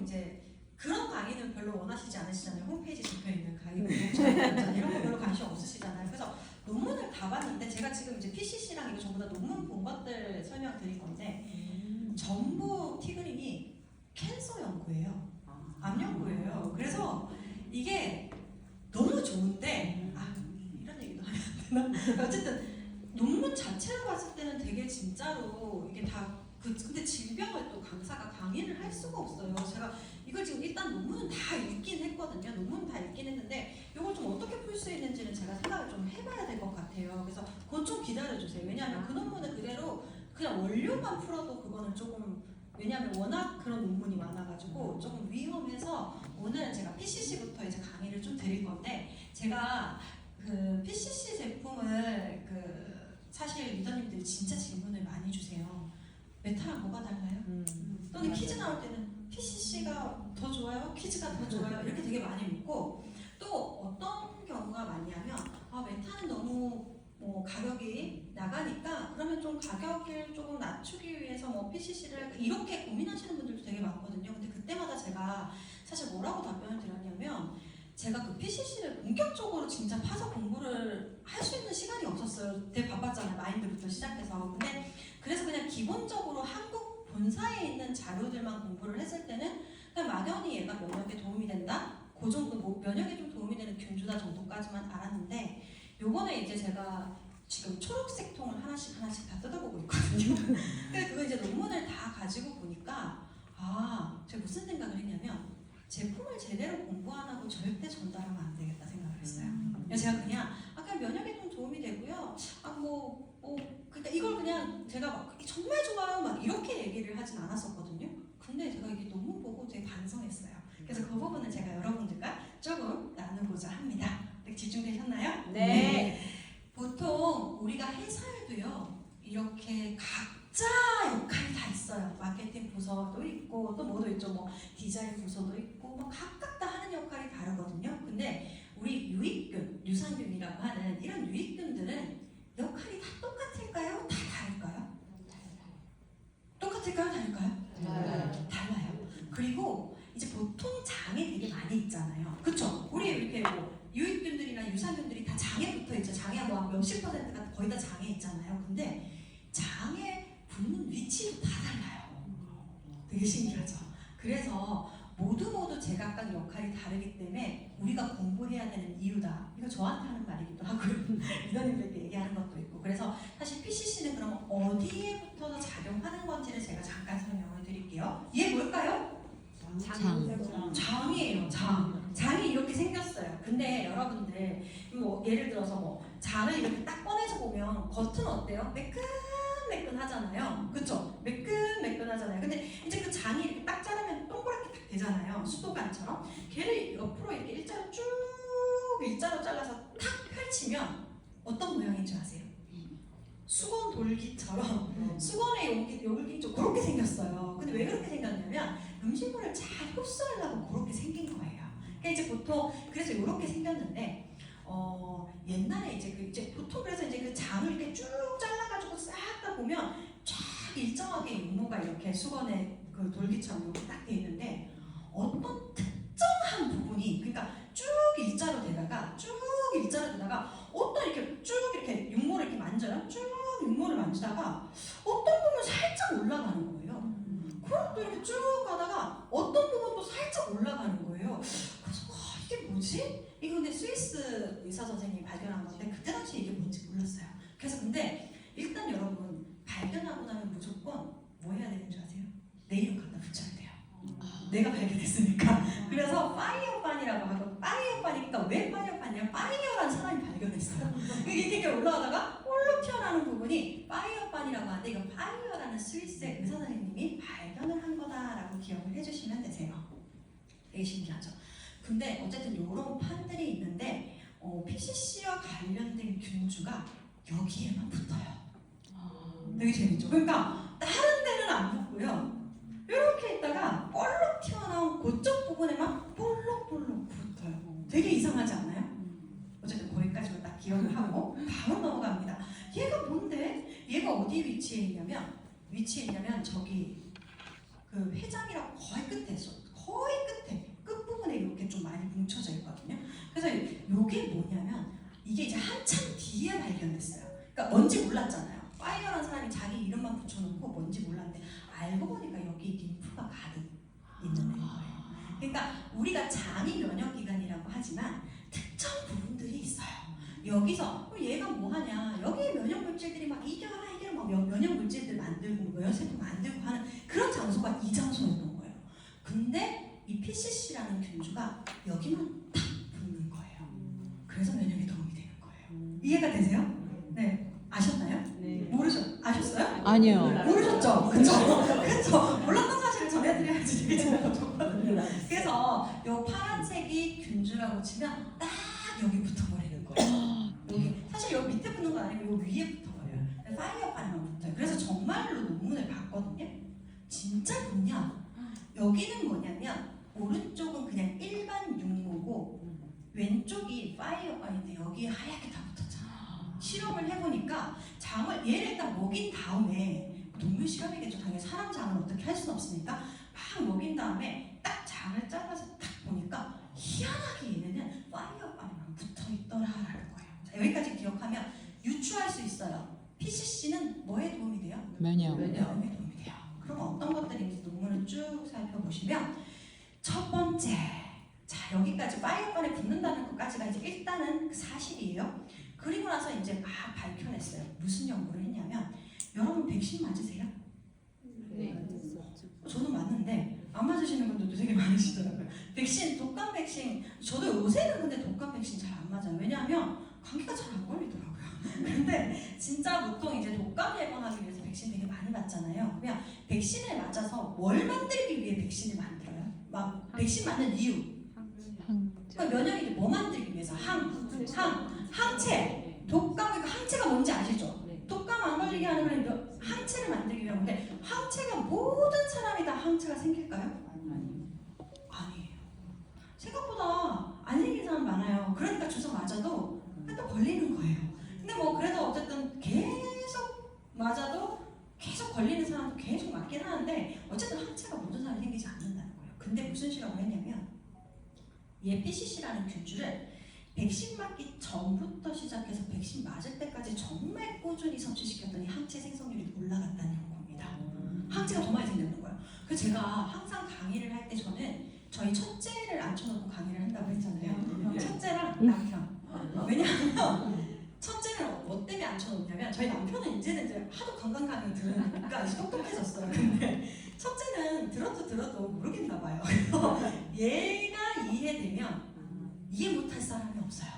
이제 그런 강의는 별로 원하시지 않으시잖아요. 홈페이지에 적혀있는 강의 이런 거 별로 관심 없으시잖아요. 그래서 논문을 다 봤는데 제가 지금 이제 PCC랑 이거 전부 다 논문 본 것들 설명드릴 건데 전부 티그린이 캔서 연구예요. 암 연구예요. 그래서 이게 너무 좋은데 이런 얘기도 하면 안 되나? 어쨌든 논문 자체를 봤을 때는 되게 진짜로 이게 다 근데 질병을 또 강사가 강의를 할 수가 없어요. 제가 이걸 지금 일단 논문은 다 읽긴 했거든요. 논문 다 읽긴 했는데 이걸 좀 어떻게 풀 수 있는지는 제가 생각을 좀 해봐야 될 것 같아요. 그래서 그건 좀 기다려주세요. 왜냐하면 그 논문을 그대로 그냥 원료만 풀어도 그거는 조금 왜냐하면 워낙 그런 논문이 많아가지고 조금 위험해서 오늘은 제가 PCC부터 이제 강의를 좀 드릴 건데 제가 그 PCC 제품을 사실 리더님들이 진짜 질문을 많이 주세요. 메타랑 뭐가 달라요? 또는 퀴즈 나올 때는 PCC가 더 좋아요? 퀴즈가 더 좋아요? 이렇게 되게 많이 묻고 또 어떤 경우가 많냐면 메타는 너무 뭐 가격이 나가니까 그러면 좀 가격을 조금 낮추기 위해서 뭐 PCC를 이렇게 고민하시는 분들도 되게 많거든요. 근데 그때마다 제가 사실 뭐라고 답변을 드렸냐면 제가 그 PCC를 본격적으로 진짜 파서 공부를 할 수 있는 시간이 없었어요. 되게 바빴잖아요. 마인드부터 시작해서. 근데 그래서 그냥 기본적으로 한국 본사에 있는 자료들만 공부를 했을 때는 그냥 막연히 얘가 면역에 도움이 된다? 그 정도 뭐 면역에 좀 도움이 되는 균주다 정도까지만 알았는데 요번에 이제 제가 지금 초록색 통을 하나씩 다 뜯어보고 있거든요. 근데 그거 이제 논문을 다 가지고 보니까 제가 무슨 생각을 했냐면 제품을 제대로 공부 안 하고 절대 전달하면 안 되겠다 생각을 했어요. 그래서 제가 그냥 면역에 좀 도움이 되고요. 그러니까 이걸 그냥 제가 막 정말 좋아요 막 이렇게 얘기를 하진 않았었거든요. 근데 제가 이게 논문 보고 되게 반성했어요. 그래서 그 부분은 제가 여러분들과 조금 나누고자 합니다. 집중되셨나요? 네. 보통 우리가 회사에도요 이렇게 각자 역할이 다 있어요. 마케팅 부서도 있고 또 뭐도 있죠. 뭐 디자인 부서도 있고 뭐 각각 다 하는 역할이 다르거든요. 근데 우리 유익균, 유산균이라고 하는 이런 유익균들은 역할이 다 똑같을까요? 다 다를까요? 똑같을까요? 다를까요? 달라요. 그리고 이제 보통 장에 되게 많이 있잖아요. 그쵸? 우리 이렇게 뭐 유익균들이나 유산균들이 다 장에 붙어 있죠. 장에 뭐 몇십 %가 거의 다 장에 있잖아요. 근데 장에 붙는 위치도 다 달라요. 되게 신기하죠. 그래서 모두 제각각 역할이 다르기 때문에 우리가 공부해야 되는 이유다. 이거 저한테 하는 말이기도 하고요. 리더님들께 얘기하는 것도 있고. 그래서 사실 PCC는 그럼 어디에부터 작용하는 건지를 제가 잠깐 설명을 드릴게요. 얘 뭘까요? 장이에요. 장이 이렇게 생겼어요. 근데 여러분들 뭐 예를 들어서 뭐 장을 이렇게 딱 꺼내서 보면 겉은 어때요? 매끈매끈하잖아요. 그쵸? 매끈매끈하잖아요. 근데 이제 그 장이 이렇게 딱 자르면 동그랗게 딱 되잖아요. 수도관처럼. 걔를 옆으로 이렇게 일자로 잘라서 탁 펼치면 어떤 모양인 줄 아세요? 수건 돌기처럼 수건의 여기 좀 그렇게 생겼어요. 근데 왜 그렇게 생겼냐면 음식물을 잘 흡수하려고 그렇게 생긴 거예요. 그러니까 이제 보통 그래서 이렇게 생겼는데 옛날에 이제 보통 그래서 이제 그 장을 이렇게 쭉 잘라가지고 싹 다 보면 쫙 일정하게 육모가 이렇게 수건에 그 돌기처럼 이렇게 딱 돼 있는데 어떤 특정한 부분이 그러니까 쭉 일자로 되다가 어떤 이렇게 쭉 이렇게 육모를 이렇게 만져요. 쭉 육모를 만지다가 어떤 부분 살짝 올라가는 거예요. 그럼 또 이렇게 쭉 가다가 어떤 부분도 살짝 올라가는 거예요. 그래서 이게 뭐지? 이거 근데 스위스 의사 선생님이 발견한 건데 그때 당시에 이게 뭔지 몰랐어요. 그래서 근데 일단 여러분 발견하고 나면 무조건 뭐 해야 되는 줄 아세요? 내 이름 갖다 붙여야 돼요. 내가 발견했으니까. 그래서 파이어반이라고 하고 파이어반이니까 왜 파이어반이냐? 파이어라는 사람이 발견했어요. 이렇게 올라가다가 홀로 튀어나오는 부분이 파이어반이라고 하는데 이건 파이어라는 스위스의 의사 선생님이 발견을 한 거다라고 기억을 해주시면 되세요. 되게 신기하죠. 근데 어쨌든 이런 판들이 있는데 PCC와 관련된 균주가 여기에만 붙어요. 되게 재밌죠. 그러니까 다른 데는 안 붙고요. 이렇게 있다가 볼록 튀어나온 그쪽 부분에만 볼록볼록 붙어요. 되게 이상하지 않나요? 어쨌든 거기까지만 딱 기억을 하고 바로 넘어갑니다. 얘가 뭔데? 얘가 어디 위치에 있냐면 저기 그 회장이랑 거의 끝에 이게 이제 한참 뒤에 발견됐어요. 그러니까 뭔지 몰랐잖아요. 파이어라는 사람이 자기 이름만 붙여놓고 뭔지 몰랐는데 알고 보니까 여기 림프가 가득 있는 거예요. 그러니까 우리가 장이 면역기관이라고 하지만 특정 부분들이 있어요. 여기서 얘가 뭐 하냐, 여기 면역 물질들이 막 이겨라 막 면역 물질들 만들고 면역세포 만들고 하는 그런 장소가 이 장소였던 거예요. 근데 이 PCC라는 균주가 여기만 딱 붙는 거예요. 그래서 면역에 도움이 되는 거예요. 이해가 되세요? 네. 아셨나요? 네. 아셨어요? 아니요. 모르셨죠? 그쵸? 몰랐던 사실을 전해드려야지 되게 좋거든요. 그래서 요 파란색이 균주라고 치면 딱 여기 붙어버리는 거예요. 여기 사실 여기 밑에 붙는 건 아니고 요 위에 붙어버려요. 파이어파이만 붙어요. 그래서 정말로 논문을 봤거든요. 진짜 좋냐? 여기는 뭐냐면 오른쪽은 그냥 일반 육모고 왼쪽이 파이어파인데 여기에 하얗게 다 붙었잖아. 실험을 해보니까 장을 얘를 일단 먹인 다음에 동물 실험이겠죠. 당연히 사람 장을 어떻게 할 수는 없으니까 막 먹인 다음에 딱 장을 잘라서 딱 보니까 희한하게 얘네는 파이어파이만 붙어있더라라는 거예요. 자, 여기까지 기억하면 유추할 수 있어요. PCC는 뭐에 도움이 돼요? 면역. 면역에 도움이 돼요. 그럼 어떤 것들인지 논문을 쭉 살펴보시면 첫 번째, 자 여기까지 파이어반에 붙는다는 것까지가 이제 일단은 사실이에요. 그리고 나서 이제 막 밝혀냈어요. 무슨 연구를 했냐면 여러분 백신 맞으세요? 네. 저도 맞는데 안 맞으시는 분들도 되게 많으시더라고요. 백신, 독감 백신, 저도 요새는 근데 독감 백신 잘 안 맞아요. 왜냐하면 감기가 잘 안 걸리더라고요. 근데 진짜 보통 이제 독감 예방하기 위해서 백신 되게 많이 맞잖아요. 그냥 백신을 맞아서 뭘 만들기 위해 백신을 만들어요? 막 백신 맞는 이유. 그러니까 면역이 뭐 만들기 위해서? 항체. 독감, 그러니까 항체가 뭔지 아시죠? 독감 안 걸리게 하는 건 항체를 만들기 위함인데 항체가 모든 사람이 다 항체가 생길까요? 아니에요. 생각보다 안 생긴 사람 많아요. 그러니까 주사 맞아도 또 걸리는 거예요. 근데 뭐 그래도 어쨌든 계속 맞아도 계속 걸리는 사람도 계속 맞긴 하는데 어쨌든 항체가 모든 사람이 생기지 않는다는 거예요. 근데 무슨 실험을 했냐면 얘 PCC라는 균주를 백신 맞기 전부터 시작해서 백신 맞을 때까지 정말 꾸준히 섭취시켰더니 항체 생성률이 올라갔다는 연구입니다. 항체가 더 많이 생겼는 거예요. 그래서 제가 항상 강의를 할 때 저는 저희 첫째를 앉혀놓고 강의를 한다고 했잖아요. 첫째랑 남편. 왜냐하면 첫째는 뭐 때문에 앉혀놓냐면 저희 남편은 이제 하도 건강 강의 들으니까 이제 똑똑해졌어요. 근데 첫째는 들어도 모르겠나 봐요. 그래서 얘가 이해되면 이해 못할 사람이 없어요.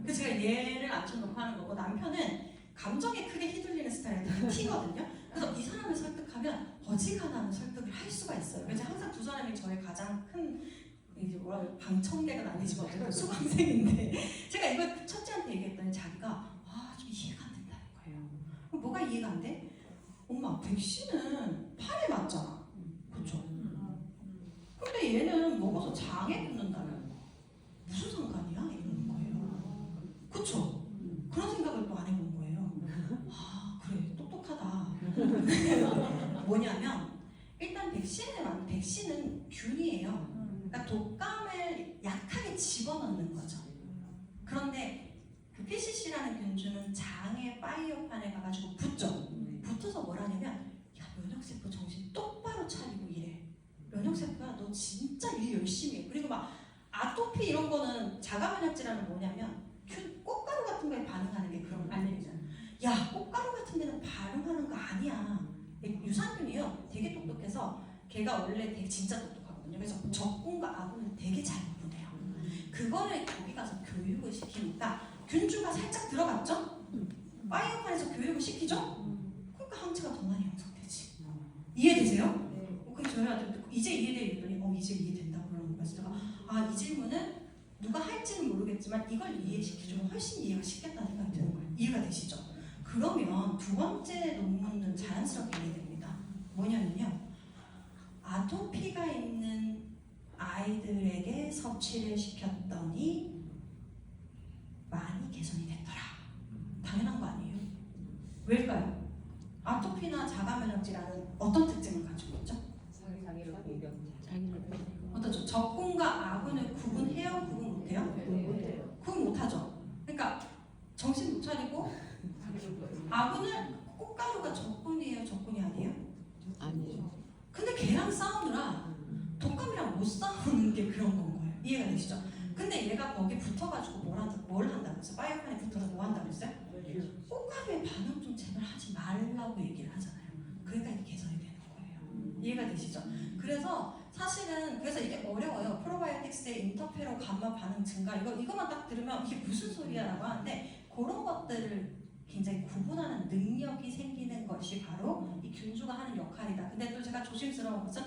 그래서 제가 얘를 앉혀놓고 하는 거고 남편은 감정에 크게 휘둘리는 스타일이 T거든요. 그래서 이 사람을 설득하면 어지간하면 설득을 할 수가 있어요. 그래서 항상 두 사람이 저의 가장 큰 이제 뭐라 방청객은 아니지만 어쨌든 수강생인데 제가 이걸 첫째한테 얘기했더니 자기가 좀 이해가 안 된다는 거예요. 그럼 뭐가 이해가 안 돼? 엄마 백신은 팔에 맞잖아. 그렇죠? 근데 얘는 먹어서 장에 붙는다면 무슨 상관이야? 이러는 거예요. 그쵸? 그런 생각을 또 안 해본 거예요. 그래 똑똑하다. 뭐냐면 일단 백신은 균이에요. 그러니까 독감을 약하게 집어넣는 거죠. 그런데 그 PCC라는 균주는 장의 파이어판에 가가지고 붙어서 뭘 하냐면 야 면역세포 정신 똑바로 차리고 일해. 면역세포야 너 진짜 일 열심히 해. 그리고 막 아토피 이런 거는 자가면역질환은 뭐냐면 꽃가루 같은 거에 반응하는 게 그런 알레르기잖아. 야 꽃가루 같은 데는 반응하는 거 아니야. 유산균이요. 되게 똑똑해서 걔가 원래 되게 진짜 똑똑하거든요. 그래서 적군과 아군을 되게 잘 구분해요. 그거를 거기 가서 교육을 시키니까 균주가 살짝 들어갔죠? 파이어판에서 교육을 시키죠? 그러니까 항체가 더 많이 형성되지. 이해되세요? 그게 저희 아들 이제 이해돼 있더니 이제 이해된다고 그러는 거예요. 제가 이 질문은 누가 할지는 모르겠지만 이걸 이해시켜주면 훨씬 이해가 쉽겠다는 생각이 드는 거예요. 이해가 되시죠? 그러면 두 번째 논문은 자연스럽게 이해됩니다. 뭐냐면요. 아토피가 있는 아이들에게 섭취를 시켰더니 많이 개선이 됐더라. 당연한 거 아니에요? 왜일까요? 아토피나 자가면역질환은 어떤 특징을 가지고 있죠? 자기를 공격. 어떠죠? 적군과 아군을 구분해요? 구분 못해요? 구분 못하죠. 그러니까 싸우는 게 그런 건 거예요. 이해가 되시죠? 근데 얘가 거기 붙어가지고 뭘 한다고 했어요? 파이어판에 붙어서 뭐 한다고 했어요? 꽃가루에 반응 좀 제발 하지 말라고 얘기를 하잖아요. 그러니까 이게 개선이 되는 거예요. 이해가 되시죠? 그래서 사실은 그래서 이게 어려워요. 프로바이오틱스의 인터페로 감마 반응 증가 이거만 딱 들으면 이게 무슨 소리야라고 하는데 그런 것들을 굉장히 구분하는 능력이 생기는 것이 바로 이 균주가 하는 역할이다. 근데 또 제가 조심스러운 것은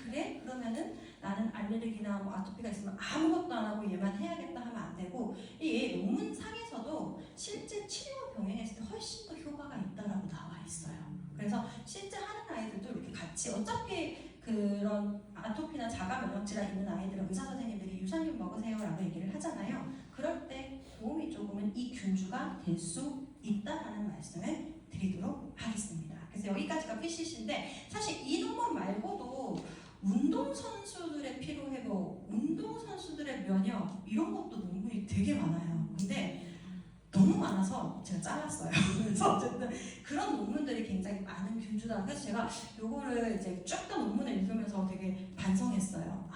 그래? 그러면은 나는 알레르기나 뭐 아토피가 있으면 아무것도 안 하고 얘만 해야겠다 하면 안 되고 이 논문상에서도 실제 치료와 병행했을 때 훨씬 더 효과가 있다라고 나와 있어요. 그래서 실제 하는 아이들도 이렇게 같이 어차피 그런 아토피나 자가 면역질환 있는 아이들은 의사 선생님들이 유산균 먹으세요라고 얘기를 하잖아요. 그럴 때 도움이 조금은 이 균주가 될 수 있다라는 말씀을 드리도록 하겠습니다. 그래서 여기까지가 PCC인데 사실 이 논문 말고도 운동선수들의 피로회복, 운동선수들의 면역 이런 것도 논문이 되게 많아요. 근데 너무 많아서 제가 잘랐어요. 그래서 어쨌든 그런 논문들이 굉장히 많은 균주다. 그래서 제가 요거를 이제 쭉 다 논문을 읽으면서 되게 반성했어요.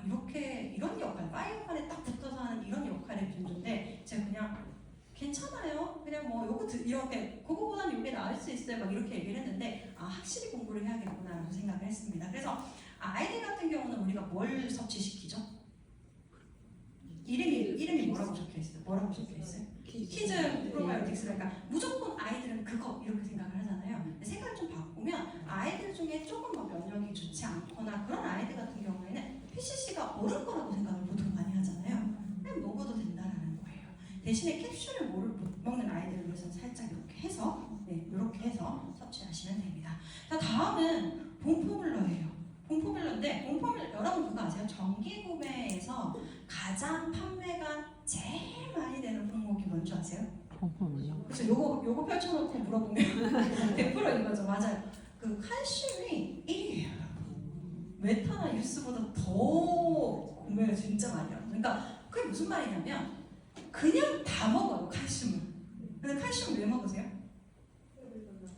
이렇게 이런 역할, 파이어판에 딱 붙어서 하는 이런 역할의 균주인데 제가 그냥 괜찮아요. 그냥 뭐 요거 이렇게 그거보다는 이게 나을 수 있어요. 막 이렇게 얘기를 했는데 확실히 공부를 해야겠구나라고 생각을 했습니다. 그래서 아이들 같은 경우는 우리가 뭘 섭취시키죠? 이름이 뭐라고 적혀 있어요? 뭐라고 적혀 있어요? 키즈 프로바이오틱스. 그러니까 무조건 아이들은 그거 이렇게 생각을 하잖아요. 근데 생각을 좀 바꾸면 아이들 중에 조금 뭐 면역이 좋지 않거나 그런 아이들 같은 경우에는 PCC가 옳은 거라고 생각을 보통 많이 하잖아요. 그냥 먹어도 된다라는 거예요. 대신에 캡슐을 못 먹는 아이들을 위해서는 살짝 이렇게 해서 이렇게 해서 섭취하시면 됩니다. 자, 다음은 봉포뮬러예요. 봉포뮬러인데 봉포뮬러 여러분 그거 아세요? 정기 구매에서 가장 판매가 제일 많이 되는 품목이 뭔지 아세요? 봉포물요. 그렇죠. 요거 펼쳐놓고 물어보면 100%인 거죠. 맞아요. 그 칼슘이 1위예요. 메타나 유스보다 더 구매가 진짜 많이 해요. 그러니까 그게 무슨 말이냐면 그냥 다 먹어요 칼슘을. 근데 칼슘 왜 먹으세요?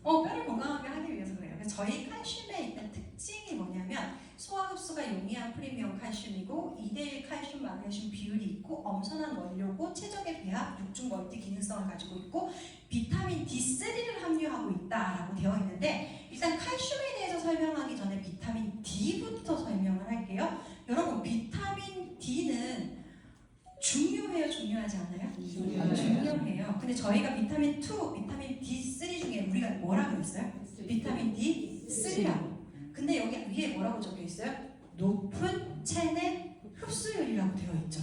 뼈를 건강하게 하기 위해서 그래요. 그래서 저희 칼슘의 일단 특징이 뭐냐면 소화 흡수가 용이한 프리미엄 칼슘이고 2대1 칼슘 마그네슘 비율이 있고 엄선한 원료고 최적의 배합, 육중 멀티 기능성을 가지고 있고 비타민 D3를 함유하고 있다라고 되어 있는데 일단 칼슘에 대해서 설명하기 전에 비타민 D부터 설명을 할게요. 여러분 비타민 D는 중요해요? 중요하지 않아요? 중요해요. 근데 저희가 비타민 2, 비타민 D3 중에 우리가 뭐라고 했어요? 비타민 D3라고. 근데 여기 위에 뭐라고 적혀 있어요? 높은 체내 흡수율이라고 되어 있죠.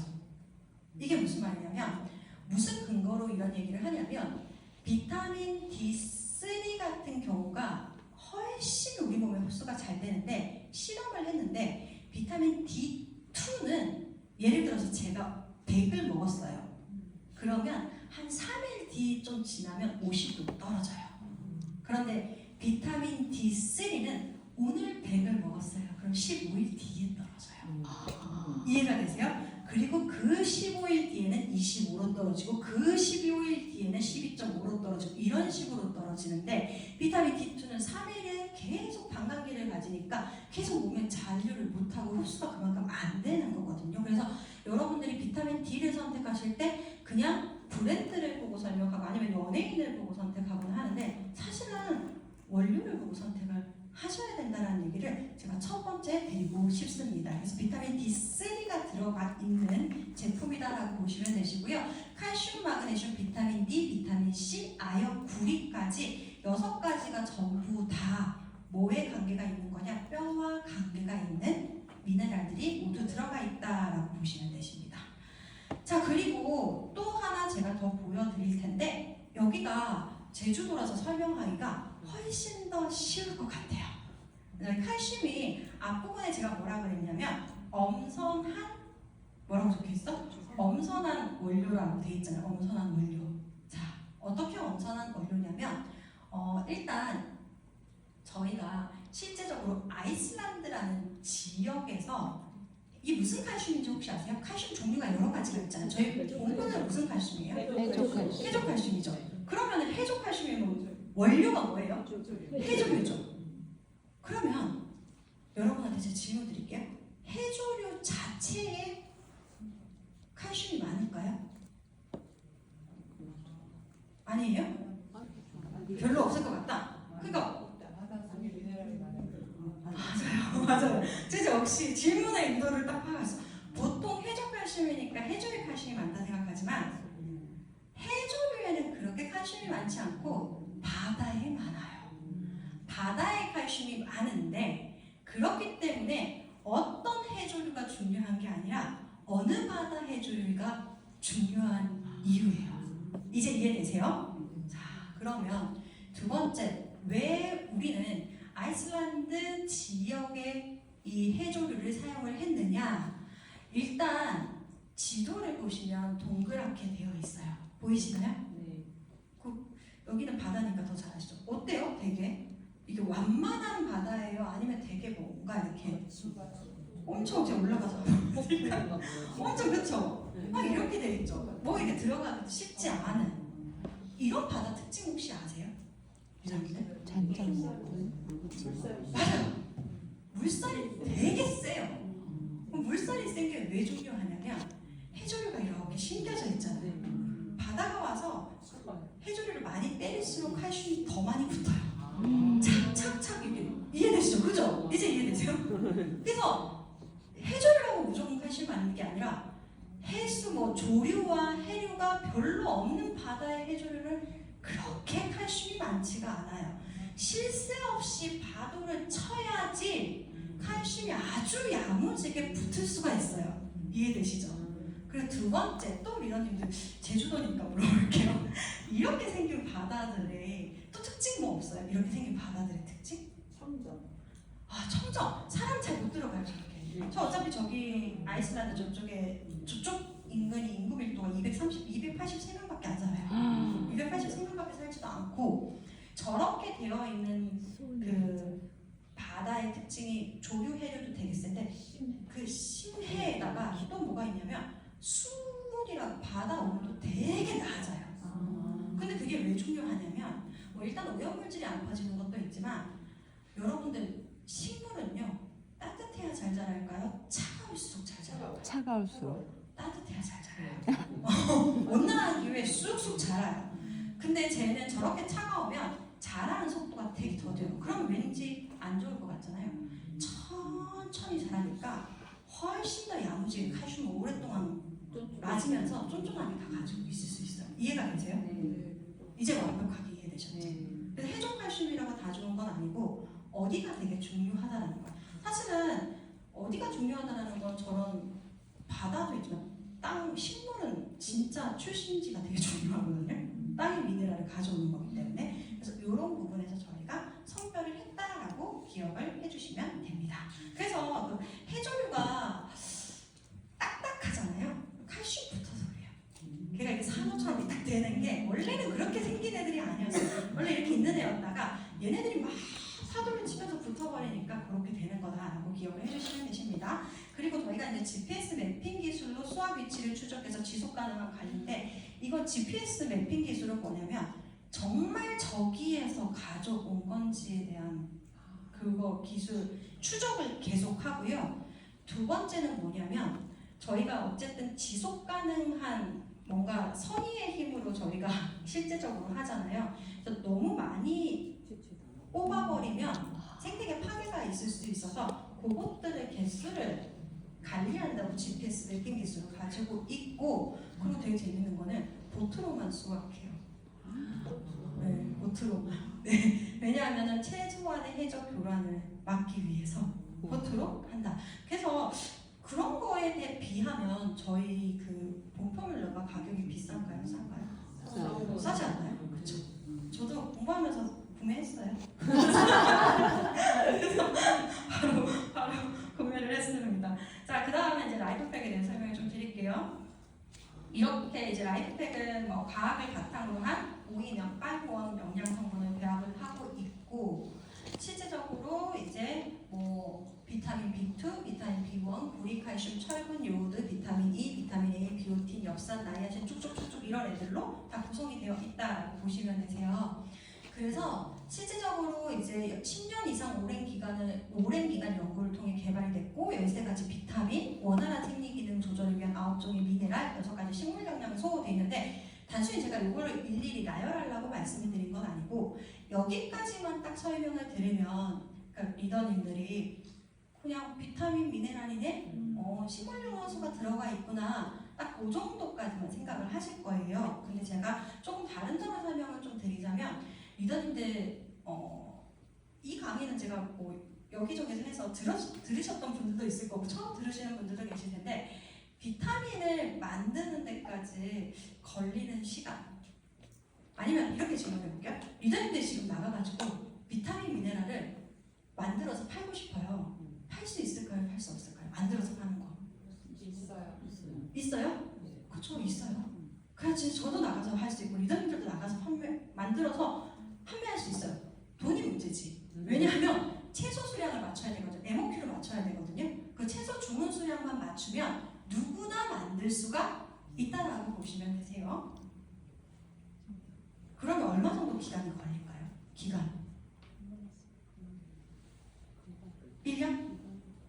이게 무슨 말이냐면 무슨 근거로 이런 얘기를 하냐면 비타민 D3 같은 경우가 훨씬 우리 몸에 흡수가 잘 되는데 실험을 했는데 비타민 D2는 예를 들어서 제가 100을 먹었어요. 그러면 한 3일 뒤 좀 지나면 50도 떨어져요. 그런데 비타민 D3는 오늘 100을 먹었어요. 그럼 15일 뒤에 떨어져요. 이해가 되세요? 그리고 그 15일 뒤에는 25로 떨어지고 그 15일 뒤에는 12.5로 떨어지고 이런 식으로 떨어지는데 비타민 D2는 3일에 계속 반감기를 가지니까 계속 몸에 잔류를 못하고 흡수가 그만큼 안 되는 거거든요. 그래서 여러분들이 비타민 D를 선택하실 때 그냥 브랜드를 보고 설명하고 아니면 연예인을 보고 선택하거나 하는데 사실은 원료를 보고 선택을 하셔야 된다는 얘기를 제가 첫 번째 드리고 싶습니다. 그래서 비타민 D3가 들어가 있는 제품이다라고 보시면 되시고요. 칼슘, 마그네슘, 비타민 D, 비타민 C, 아연, 구리까지 6가지가 전부 다 뭐에 관계가 있는 거냐? 뼈와 관계가 있는 미네랄들이 모두 들어가 있다라고 보시면 되십니다. 자, 그리고 또 하나 제가 더 보여드릴 텐데 여기가 제주도라서 설명하기가 훨씬 더 쉬울 것 같아요. 칼슘이 앞부분에 제가 뭐라 그랬냐면 엄선한 뭐라고 적혀있어? 엄선한 원료라고 돼 있잖아요. 엄선한 원료. 자, 어떻게 엄선한 원료냐면 일단 저희가 실제적으로 아이슬란드라는 지역에서 이게 무슨 칼슘인지 혹시 아세요? 칼슘 종류가 여러 가지가 있잖아요. 저희 공부는 무슨 칼슘이에요? 해조칼슘이죠. 그러면 해조칼슘이면 원료가 뭐예요? 해조류죠. 그러면 여러분한테 제가 질문 드릴게요. 해조류 자체에 칼슘이 많을까요? 아니에요? 별로 없을 것 같다. 그러니까 맞아요. 제가 역시 질문의 의도를 딱 파악했어. 보통 해조 칼슘이니까 해조류에 칼슘이 많다 생각하지만 해조류에는 그렇게 칼슘이 많지 않고 바다에 많아요. 바다에 칼슘이 많은데 그렇기 때문에 어떤 해조류가 중요한 게 아니라 어느 바다 해조류가 중요한 이유예요. 이제 이해되세요? 자, 그러면 두 번째, 왜 우리는 아이슬란드 지역의 이 해조류를 사용을 했느냐? 일단 지도를 보시면 동그랗게 되어 있어요. 보이시나요? 네. 여기는 바다니까 더 잘 아시죠? 어때요? 되게 이게 완만한 바다예요? 아니면 되게 뭔가 이렇게 엄청 이제 올라가서 엄청 그쵸? 막 이렇게 돼 있죠. 뭐 이렇게 들어가기 쉽지 않은 이런 바다 특징 혹시 아세요? 유장님들? 맞아요. 물살이 되게 세요. 그럼 물살이 센 게 왜 중요하냐면 해조류가 이렇게 심겨져 있잖아요. 바다가 와서 해조류를 많이 때릴수록 칼슘이 더 많이 붙어요. 착착착 이게 이해되시죠? 그죠? 이제 이해되세요? 그래서 해조류라고 무조건 칼슘이 많은 게 아니라 해수 뭐 조류와 해류가 별로 없는 바다의 해조류는 그렇게 칼슘이 많지가 않아요. 쉴 새 없이 파도를 쳐야지 칼슘이 아주 야무지게 붙을 수가 있어요. 이해되시죠? 그리고 두 번째, 또 리더님들 제주도니까 물어볼게요. 이렇게 생긴 바다들의 또 특징 뭐 없어요? 이렇게 생긴 바다들의 특징? 청정. 아, 청정. 사람 잘 못 들어가요, 저렇게. 저 어차피 저기 아이슬란드 저쪽에 저쪽 인근이 인구 밀도가 283명밖에 안 살아요. 283명밖에 살지도 않고 저렇게 되어 있는 그 바다의 특징이 조류 해류도 되게 센데 그 심해에다가 또 뭐가 있냐면 수온이랑 바다 온도 되게 낮아요. 근데 그게 왜 중요하냐면 뭐 일단 오염물질이 안 퍼지는 것도 있지만 여러분들 식물은요 따뜻해야 잘 자랄까요? 차가울수록 잘 자랄까요? 차가울수록. 따뜻해야 잘 자라요. 온난한 기후에 쑥쑥 자라요. 근데 쟤는 저렇게 차가우면 자라는 속도가 되게 더뎌요. 그럼 왠지 안 좋을 것 같잖아요. 천천히 자라니까 훨씬 더 야무지게 칼슘을 오랫동안 맞으면서 쫀쫀하게 다 가지고 있을 수 있어요. 이해가 되세요? 이제 완벽하게 이해되셨지? 그래서 해적 칼슘이라고 다 좋은 건 아니고 어디가 되게 중요하다는 거예요. 사실은 어디가 중요하다는 건 저런 바다도 있지만 땅, 식물은 진짜 출신지가 되게 중요하거든요. 땅의 미네랄을 가져오는 거기 때문에 그래서 이런 부분에서 저희가 선별을 했다라고 기억을 해주시면 됩니다. 그래서 그 해조류가 딱딱하잖아요. 칼슘 붙어서 그래요. 걔가 이렇게 산호처럼 딱 되는 게 원래는 그렇게 생긴 애들이 아니었어요. 원래 이렇게 있는 애였다가 얘네들이 막 파도를 치면서 붙어버리니까 그렇게 되는 거다라고 기억을 해주시면 되십니다. 그리고 저희가 이제 GPS 매핑 기술로 수압 위치를 추적해서 지속 가능한 관리인데 이건 GPS 매핑 기술은 뭐냐면 정말 저기에서 가져온 건지에 대한 그거 기술 추적을 계속 하고요. 두 번째는 뭐냐면 저희가 어쨌든 지속 가능한 뭔가 선의의 힘으로 저희가 실제적으로 하잖아요. 그래서 너무 많이 뽑아버리면 생태계 파괴가 있을 수 있어서 그것들의 개수를 관리한다고 GPS 매핑 기술을 가지고 있고 그리고 되게 재밌는 거는 보트로만 수확해요. 네, 보트로만. 네, 왜냐하면 최소한의 해적 교란을 막기 위해서 보트로 한다. 그래서 그런 거에 대해 비하면 저희 그 본포뮬러가 가격이 비싼가요? 싼가요? 싸지 않나요? 그렇죠. 저도 공부하면서 구매했어요. 그래서 바로 구매를 했습니다. 자, 그 다음에 이제 라이프팩에 대한 설명을 좀 드릴게요. 이렇게 이제 라이프팩은 뭐 과학을 바탕으로 한 오이명, 빨보원 영양 성분을 배합을 하고 있고 실제적으로 이제 뭐 비타민 B2, 비타민 B1, 구리, 칼슘, 철분, 요오드, 비타민 E, 비타민 A, 비오틴, 엽산, 나이아신 쭉쭉쭉쭉 이런 애들로 다 구성이 되어 있다라고 보시면 되세요. 그래서 실질적으로 이제 10년 이상 오랜 기간 연구를 통해 개발이 됐고 13가지 비타민, 원활한 생리 기능 조절을 위한 9종의 미네랄, 6가지 식물 영양이 소모되어 있는데 단순히 제가 이거를 일일이 나열하려고 말씀을 드린 건 아니고 여기까지만 딱 설명을 들으면 그러니까 리더님들이 그냥 비타민 미네랄이네? 식물 영양소가 들어가 있구나. 딱 그 정도까지만 생각을 하실 거예요. 근데 제가 조금 다른 점을 설명을 좀 드리자면 리더님들 이 강의는 제가 뭐 여기저기서 해서 들으셨던 분들도 있을 거고 처음 들으시는 분들도 계실 텐데 비타민을 만드는 데까지 걸리는 시간 아니면 이렇게 질문해 볼게요. 리더님들이 지금 나가가지고 비타민 미네랄을 만들어서 팔고 싶어요. 팔 수 있을까요? 팔 수 없을까요? 만들어서 파는 거 있어요? 그쵸, 있어요. 그렇지, 저도 나가서 할 수 있고 리더님들도 나가서 만들어서 판매할 수 있어요. 돈이 문제지. 왜냐하면 채소 수량을 맞춰야 되거든요. MOQ를 맞춰야 되거든요. 그 채소 주문 수량만 맞추면 누구나 만들 수가 있다라고 보시면 되세요. 그러면 얼마 정도 기간이 걸릴까요? 기간 1년?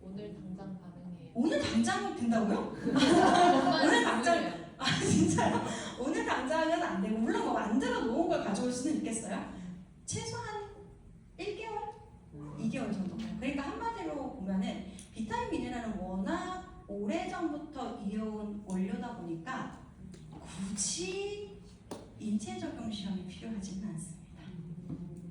오늘 당장 가능해요. 오늘 당장 된다고요? 오늘 당장 진짜요? 오늘 당장은 안 되고 물론 뭐 만들어 놓은 걸 가져올 수는 있겠어요. 최소한 1개월? 2개월 정도까요. 그러니까 한마디로 보면은 비타민 미네랄은 워낙 오래전부터 이어온 원료다 보니까 굳이 인체 적용 시험이 필요하지는 않습니다.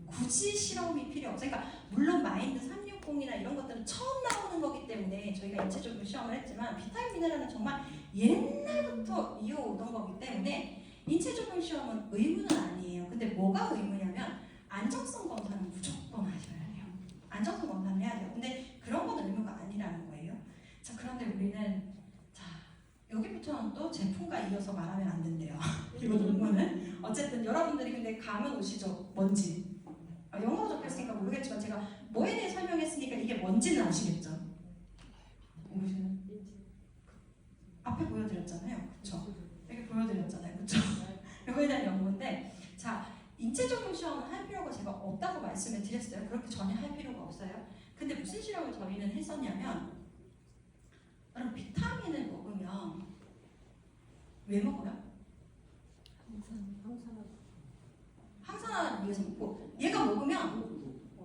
굳이 실험이 필요 없어요. 그러니까 물론 마인드 360이나 이런 것들은 처음 나오는 거기 때문에 저희가 인체 적용 시험을 했지만 비타민 미네랄은 정말 옛날부터 이어오던 거기 때문에 인체 적용 시험은 의무는 아니에요. 근데 뭐가 의무냐면 안정성 검사는 무조건 하셔야 돼요. 안정성 검사는 해야 돼요. 근데 그런 건 의무가 아니라는 거예요. 자, 그런데 우리는 여기부터는 또 제품과 이어서 말하면 안 된대요. 이거 논문은 어쨌든 여러분들이 근데 감은 오시죠? 뭔지 영어로 적혔으니까 모르겠지만 제가 뭐에 대해 설명했으니까 이게 뭔지는 아시겠죠? 모르시는? 앞에 보여드렸잖아요. 그쵸? 여기 보여드렸잖아요. 그쵸? 이거에 대한 연구인데 자, 인체 적용 시험은 할 필요가 제가 없다고 말씀을 드렸어요. 그렇게 전혀 할 필요가 없어요. 근데 무슨 실험을 저희는 했었냐면 여러분 비타민을 먹으면 왜 먹어요? 항산화를 위해서 먹고 얘가 먹으면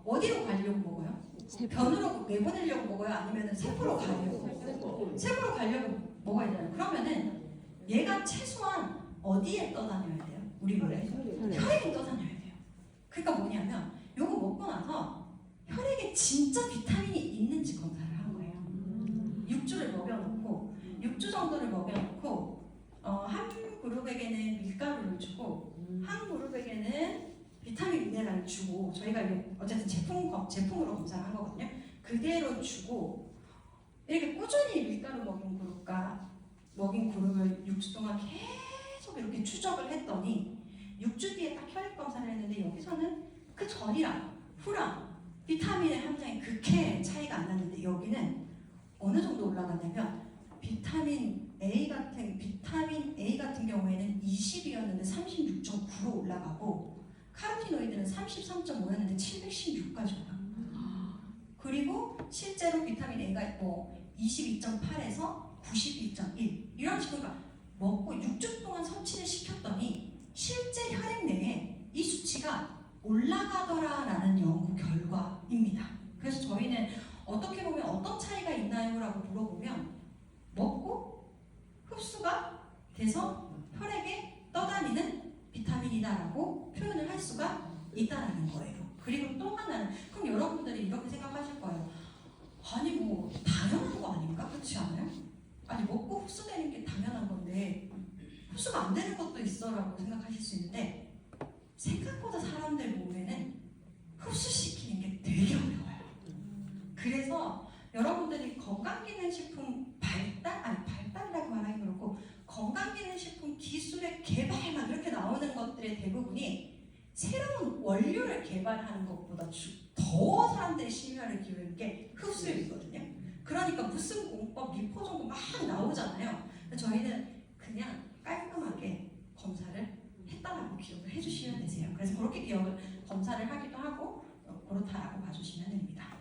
어디로 가려고 먹어요? 변으로 내보내려고 먹어요? 아니면 세포로 가려고? 세포로 가려고 먹어야 돼요. 그러면은 얘가 최소한 어디에 떠다녀야 돼요? 우리 몸에 혈액에 떠다녀야 돼요. 그러니까 뭐냐면 요거 먹고 나서 혈액에 진짜 비타민이 있는지 검사를 한 거예요. 6주를 먹여놓고 6주 정도를 먹여놓고 한 그룹에게는 밀가루를 주고 한 그룹에게는 비타민 미네랄을 주고 저희가 이게 어쨌든 제품으로 검사를 한 거거든요. 그대로 주고 이렇게 꾸준히 밀가루 먹인 그룹과 먹인 그룹을 6주 동안 계속 이렇게 추적을 했더니 6주 뒤에 딱 혈액 검사를 했는데 여기서는 그 전이랑 후랑 비타민의 함량이 극히 차이가 안 났는데 여기는 어느 정도 올라갔냐면 비타민 A 같은 경우에는 20이었는데 36.9로 올라가고 카로티노이드는 33.5였는데 716까지 올라가고 그리고 실제로 비타민 A가 뭐 22.8에서 92.1 이런 식으로 먹고 6주 동안 섭취를 시켰더니 실제 혈액 내에 이 수치가 올라가더라라는 연구 결과입니다. 그래서 저희는 어떻게 보면 어떤 차이가 있나요? 라고 물어보면 먹고 흡수가 돼서 혈액에 떠다니는 비타민이다라고 표현을 할 수가 있다는 거예요. 그리고 또 하나는 그럼 여러분들이 이렇게 생각하실 거예요. 아니 뭐 당연한 거 아닌가? 그렇지 않아요? 아니 먹고 흡수되는 게 당연한 건데 흡수가 안 되는 것도 있어라고 생각하실 수 있는데 생각보다 사람들 몸에는 흡수시키는 게 되게 어려워요. 그래서 여러분들이 건강기능식품 발달이라고 말하기 그렇고 건강기능식품 기술의 개발 막 이렇게 나오는 것들의 대부분이 새로운 원료를 개발하는 것보다 더 사람들이 심혈을 기울이는 게 흡수율이거든요. 그러니까 무슨 공법, 미포정보 막 나오잖아요. 저희는 그냥 깔끔하게 검사를 했다라고 기억을 해주시면 되세요. 그래서 그렇게 검사를 하기도 하고 그렇다라고 봐주시면 됩니다.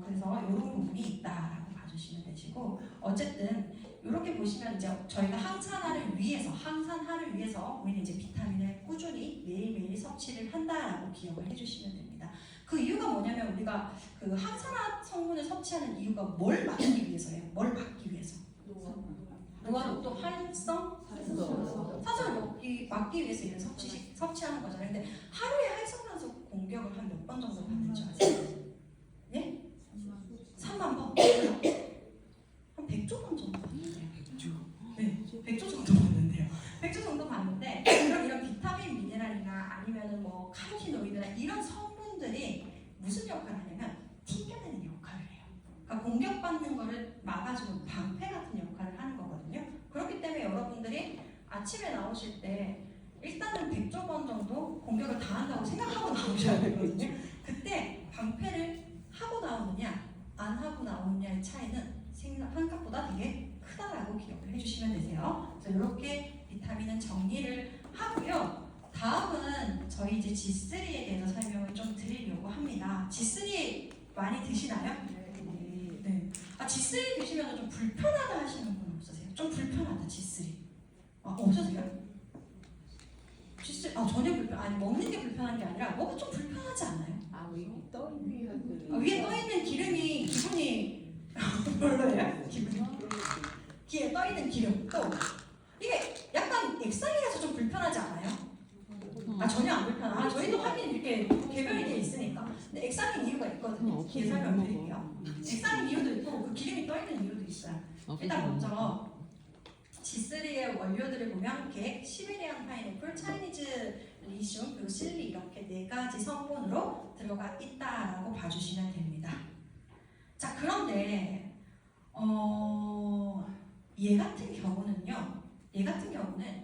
그래서 이런 부분이 있다라고 봐주시면 되시고 어쨌든 이렇게 보시면 이제 저희가 항산화를 위해서 우리는 이제 비타민을 꾸준히 매일매일 섭취를 한다라고 기억을 해주시면 됩니다. 그 이유가 뭐냐면 우리가 그 항산화 성분을 섭취하는 이유가 뭘 막기 위해서예요. 뭘 막기 위해서. 노화도 활성 산소를 막기 위해서 이런 섭취하는 거잖아요. 근데 하루에 활성산소 공격을 한 몇 번 정도 받는 줄 아세요? 예? 3만 번? 한 100조 번 정도 받는데요. 100조? 네, 100조 정도 받는데요. 100조 정도 받는데 그럼 이런 비타민, 미네랄이나 아니면은 뭐 카로티노이드나 이런 성분들이 무슨 역할을 하냐면 튕겨내는 역할을 해요. 그러니까 공격받는 거를 막아주는 방패 같은 역할을 하는 거거든요. 그렇기 때문에 여러분들이 아침에 나오실 때 일단은 100조 번 정도 공격을 당한다고 생각하고 나오셔야 되거든요. 그때 방패를 하고 나오느냐 안 하고 나오느냐의 차이는 생각보다 되게 크다라고 기억을 해주시면 되세요. 그래서 이렇게 비타민은 정리를 하고요. 다음은 저희 이제 G3에 대해서 설명을 좀 드리려고 합니다. G3 많이 드시나요? 네. G3 드시면 좀 불편하다 하시는 분 없으세요? 좀 불편하다 G3. 없으세요? G3 전혀 아니 먹는 게 불편한 게 아니라 뭐가 좀 불편하지 않나요? 위에 떠 있는 기름이 기분이 별로예요? 기에 떠 있는 기름 또 이게 약간 액상이라서 좀 불편하지 않아요? 전혀 안 불편하. 저희도 하긴 이렇게 개별이 돼 있으니까. 근데 액상인 이유가 있거든요. 뒤에 설명드릴게요. 액상인 이유도 있고 그 기름이 떠 있는 이유도 있어요. 일단 먼저 G3의 원료들을 보면 객, 시베리안 파인애플, 차이니즈 리슘, 그리고 실리 이렇게 4가지 성분으로 들어가 있다라고 봐주시면 됩니다. 자 그런데 얘 같은 경우는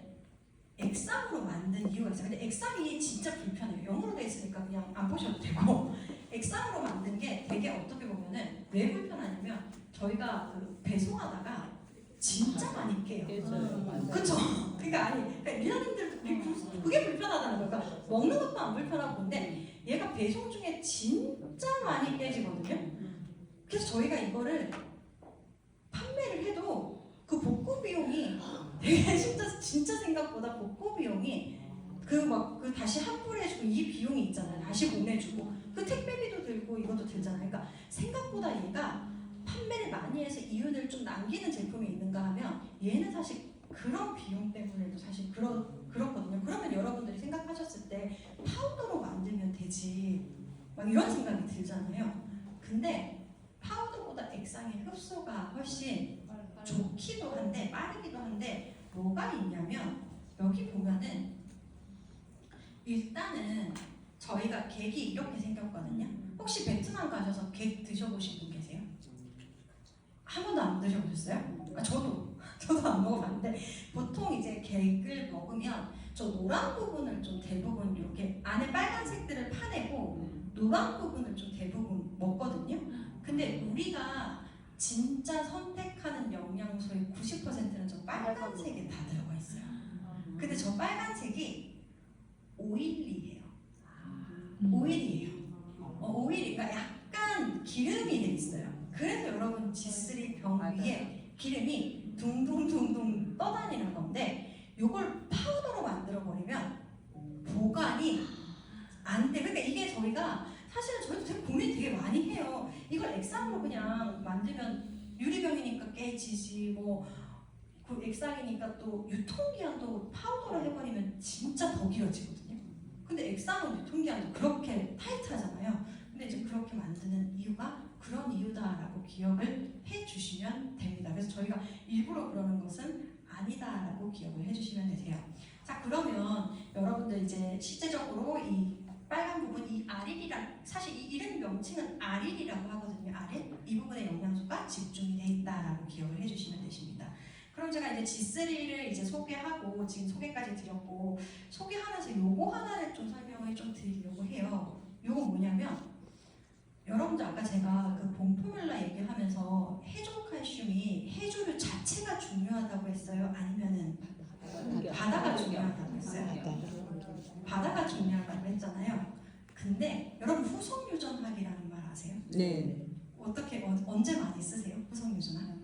액상으로 만든 이유가 있어요. 근데 액상이 진짜 불편해요. 영어로 돼 있으니까 그냥 안 보셔도 되고 액상으로 만든 게 되게 어떻게 보면은 왜 불편하냐면 저희가 그 배송하다가 진짜 많이 깨요. 그쵸? 그러니까 리더님들 그게 불편하다는 거예요. 그러니까 먹는 것도 안 불편하고 근데 얘가 배송 중에 진짜 많이 깨지거든요. 그래서 저희가 이거를 판매를 해도 그 복구 비용이 되게 진짜 생각보다 복구 비용이 그 다시 환불해주고 이 비용이 있잖아요. 다시 보내주고 그 택배비도 들고 이것도 들잖아요. 그러니까 생각보다 얘가 판매를 많이 해서 이윤을 좀 남기는 제품이 있는가 하면 얘는 사실 그런 비용 때문에도 사실 그렇거든요. 그러면 여러분들이 생각하셨을 때 파우더로 만들면 되지 막 이런 생각이 들잖아요. 근데 파우더보다 액상의 흡수가 훨씬 좋기도 한데 빠르기도 한데 뭐가 있냐면 여기 보면은 일단은 저희가 객이 이렇게 생겼거든요. 혹시 베트남 가셔서 객 드셔보신 분 계세요? 한 번도 안 드셔보셨어요? 저도 안 먹어봤는데 보통 이제 객을 먹으면 저 노란 부분을 좀 대부분 이렇게 안에 빨간색들을 파내고 노란 부분을 좀 대부분 먹거든요. 근데 우리가 진짜 선택하는 영양소의 90%는 저 빨간색에 다 들어가 있어요. 근데 저 빨간색이 오일리예요. 오일이가 약간 기름이 돼 있어요. 그래서 여러분 G3 병 위에 기름이 둥둥둥둥 떠다니는 건데 이걸 파우더로 만들어 버리면 보관이 안 돼. 그러니까 이게 저희가 사실은 저희도 되게 고민 되게 많이 해요. 이걸 액상으로 그냥 만들면 유리병이니까 깨지지 그 액상이니까 또 유통기한도 파우더로 해버리면 진짜 더 길어지거든요. 근데 액상은 유통기한도 그렇게 타이트하잖아요. 근데 이제 그렇게 만드는 이유가 그런 이유다라고 기억을 해주시면 됩니다. 그래서 저희가 일부러 그러는 것은 아니다라고 기억을 해주시면 되세요. 자 그러면 여러분들 이제 실제적으로 이 빨간 부분 이 아릴이랑 사실 이 이름 명칭은 아릴이라고 하거든요. 아릴 이 부분에 영양소가 집중이 돼 있다라고 기억을 해주시면 되십니다. 그럼 제가 이제 G3를 이제 소개하고 지금 소개까지 드렸고 소개하면서 요거 하나를 좀 설명을 좀 드리려고 해요. 요거 뭐냐면 여러분들 아까 제가 그 본포뮬라 얘기하면서 해존 칼슘이 해조류 자체가 중요하다고 했어요? 아니면은 바다가 중요하다고 했어요? 바다가 중요하다고 했잖아요. 근데 여러분 후속유전학이라는 말 아세요? 네. 어떻게 언제 많이 쓰세요? 후속유전학?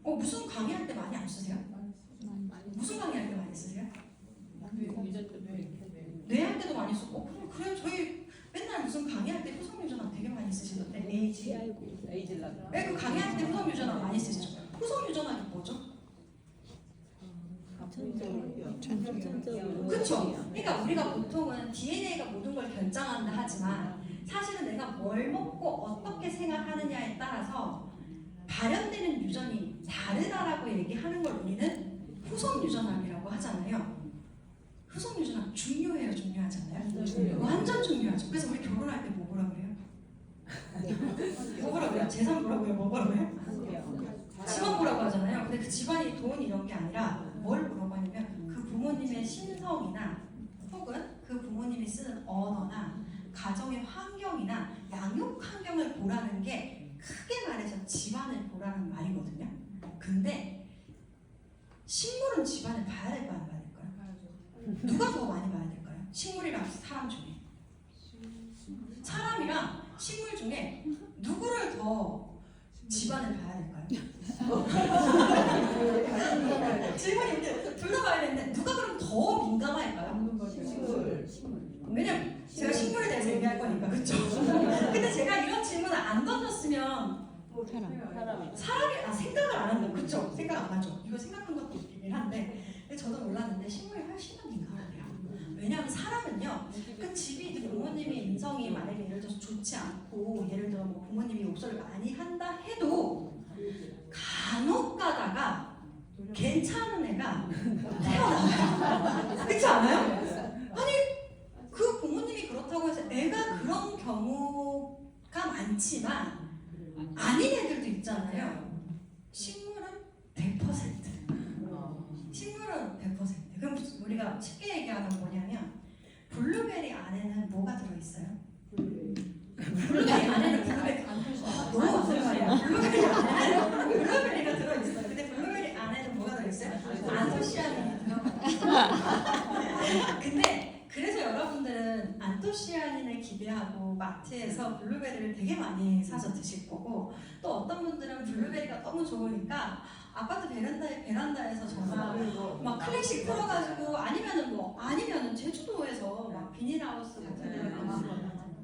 무슨 강의할 때 많이 안 쓰세요? 무슨 강의할 때 많이 쓰세요? 뇌할 때도 많이 쓰고 그래요. 저희 맨날 무슨 강의할 때 후속유전학 되게 많이 쓰시던데 에이질락. 그 강의할 때 후속유전학 많이 쓰시죠. 후속유전학이 뭐죠? 그렇죠. 그러니까 우리가 보통은 DNA가 모든 걸 결정한다 하지만 사실은 내가 뭘 먹고 어떻게 생활하느냐에 따라서 발현되는 유전이 다르다라고 얘기하는 걸 우리는 후속유전학이라고 하잖아요. 후속유전학 중요해요, 중요하지 않나요? 완전 중요하죠. 그래서 우리 결혼할 때 뭐 보라 그래요? 뭐 보라 그래요? 재산 보라고요? 뭐 보라고요? 집안 보라고 하잖아요. 근데 그 집안이 돈 이런 게 아니라 뭘 보라고 하냐면 그 부모님의 신성이나 혹은 그 부모님이 쓰는 언어나 가정의 환경이나 양육 환경을 보라는 게 크게 말해서 집안을 보라는 말이거든요. 근데 식물은 집안을 봐야 될까요? 안 봐야 될까요? 누가 더 많이 봐야 될까요? 식물이랑 사람 중에. 사람이랑 식물 중에 누구를 더 집안을 봐야 될까요? 질문이 이렇게 둘 다 봐야 되는데 누가 그럼 더 민감할까요? 왜냐면 제가 식물에 대해서 얘기할 거니까 그렇죠? 근데 제가 이런 질문을 안 던졌으면 사람이 생각을 안 한다. 그렇죠? 생각 안 하죠. 이거 생각한 것도 있긴 한데 근데 저도 몰랐는데 식물이 훨씬 더 민감해요. 왜냐하면 사람은요 그 집이 부모님의 인성이 만약에 예를 들어서 좋지 않고 예를 들어 뭐 부모님이 욕설을 많이 한다 해도 간혹 가다가 괜찮은 애가 태어나요. 그렇지 않아요? 아니 그 부모님이 그렇다고 해서 애가 그런 경우가 많지만 아닌 애들도 있잖아요. 식물은 100%. 식물은 100%. 그럼 우리가 쉽게 얘기하면 뭐냐면 블루베리 안에는 뭐가 들어있어요? 블루베리 안에는 블루베리 너무 맞는 말이야. 블루베리가 들어있어요. 근데 블루베리 안에는 뭐가 들어있어요? 안토시아닌이 들어가요. 근데 그래서 여러분들은 안토시아닌을 기대하고 마트에서 블루베리를 되게 많이 사서 드실 거고 또 어떤 분들은 블루베리가 너무 좋으니까 아파트 베란다에서 정말 막 클래식 틀어가지고 아니면은 제주도에서 막 비닐하우스 같은 데 막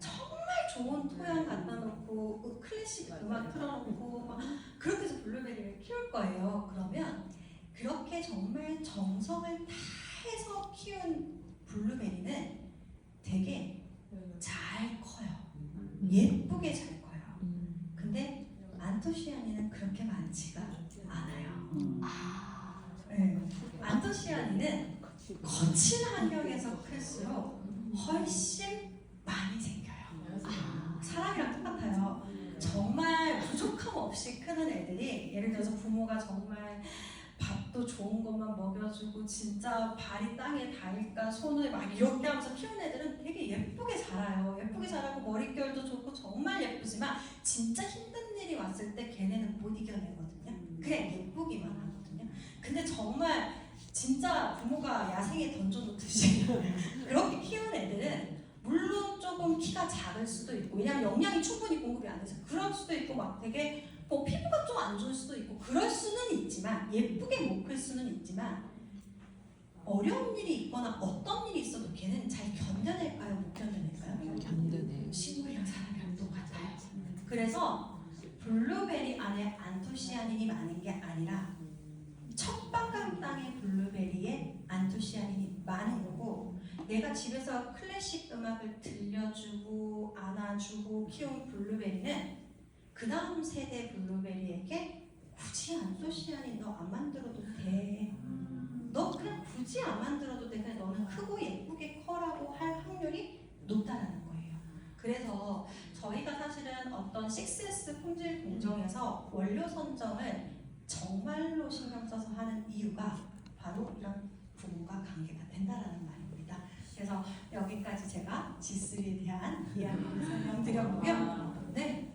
정말 좋은 토양 갖다 놓고 클래식 음악 틀어놓고 막 그렇게 해서 블루베리를 키울 거예요. 그러면 그렇게 정말 정성을 다해서 키운 블루베리는 되게 잘 커요. 예쁘게 잘 커요. 근데 안토시아닌은 그렇게 많지가 않아요. 네. 안토시아닌은 거친 환경에서 클수록 훨씬 많이 생겨요. 사람이랑 똑같아요. 정말 부족함 없이 크는 애들이 예를 들어서 부모가 정말 밥도 좋은 것만 먹여주고 진짜 발이 땅에 닿을까 손을 막 이렇게 하면서 키우는 애들은 되게 예쁘게 자라요. 예쁘게 자라고 머릿결도 좋고 정말 예쁘지만 진짜 힘든 일이 왔을 때 걔네는 못 이겨내거든요. 그냥 예쁘기만 하거든요. 근데 정말 진짜 부모가 야생에 던져놓듯이 그렇게 키우는 애들은 물론 조금 키가 작을 수도 있고 왜냐하면 영양이 충분히 공급이 안 돼서 그럴 수도 있고 막 되게 뭐 피부가 좀 안 좋을 수도 있고 그럴 수는 있지만 예쁘게 못 클 수는 있지만 어려운 일이 있거나 어떤 일이 있어도 걔는 잘 견뎌낼까요? 못 견뎌낼까요? 견뎌내요. 식물이랑 사람이랑 똑같아요. 그래서 블루베리 안에 안토시아닌이 많은 게 아니라 척박한 땅의 블루베리에 안토시아닌이 많은 거고 내가 집에서 클래식 음악을 들려주고 안아주고 키운 블루베리는 그 다음 세대 블루베리에게 굳이 안토시아닌 너 안 만들어도 돼. 너 그냥 굳이 안 만들어도 돼. 그냥 너는 크고 예쁘게 커라고 할 확률이 높다라는 거예요. 그래서 저희가 사실은 어떤 6S 품질 공정에서 원료 선정을 정말로 신경 써서 하는 이유가 바로 이런 부분과 관계가 된다라는 말입니다. 그래서 여기까지 제가 G3에 대한 이야기를 설명드렸고요. 네.